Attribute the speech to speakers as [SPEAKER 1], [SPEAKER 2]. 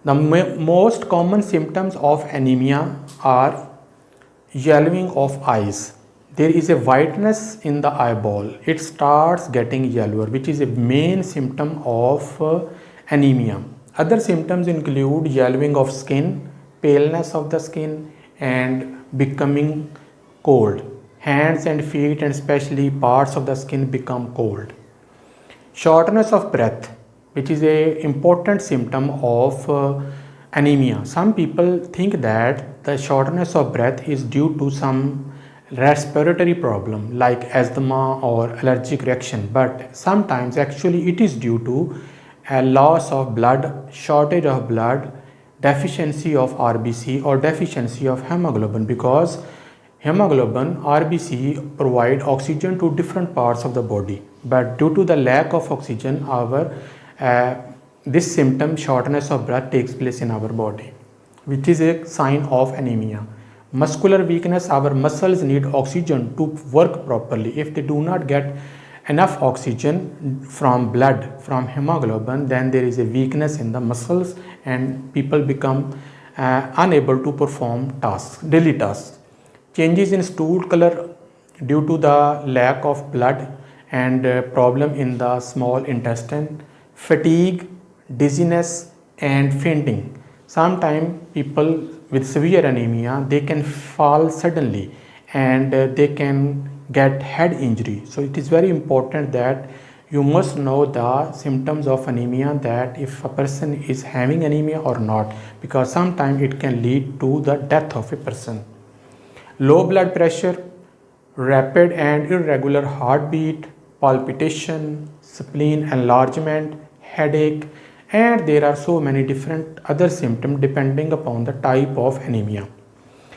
[SPEAKER 1] The most common symptoms of anemia are yellowing of eyes. There is a whiteness in the eyeball. It starts getting yellower, which is a main symptom of anemia. Other symptoms include yellowing of skin, paleness of the skin, and becoming cold. Hands and feet, and especially parts of the skin, become cold. Shortness of breath, which is a important symptom of anemia. Some people think that the shortness of breath is due to some respiratory problem like asthma or allergic reaction, but sometimes actually it is due to a loss of blood, shortage of blood, deficiency of RBC or deficiency of hemoglobin, because hemoglobin, RBC provide oxygen to different parts of the body, but due to the lack of oxygen, our this symptom shortness of breath takes place in our body, which is a sign of anemia. Muscular weakness, our muscles need oxygen to work properly. If they do not get enough oxygen from blood, from hemoglobin, then there is a weakness in the muscles and people become unable to perform tasks, daily tasks. Changes in stool color due to the lack of blood and problem in the small intestine, fatigue, dizziness and fainting. Sometimes people with severe anemia, they can fall suddenly and they can get head injury. So it is very important that you must know the symptoms of anemia, that if a person is having anemia or not, because sometimes it can lead to the death of a person. Low blood pressure, rapid and irregular heartbeat, palpitation, spleen enlargement, headache, and there are so many different other symptoms depending upon the type of anemia.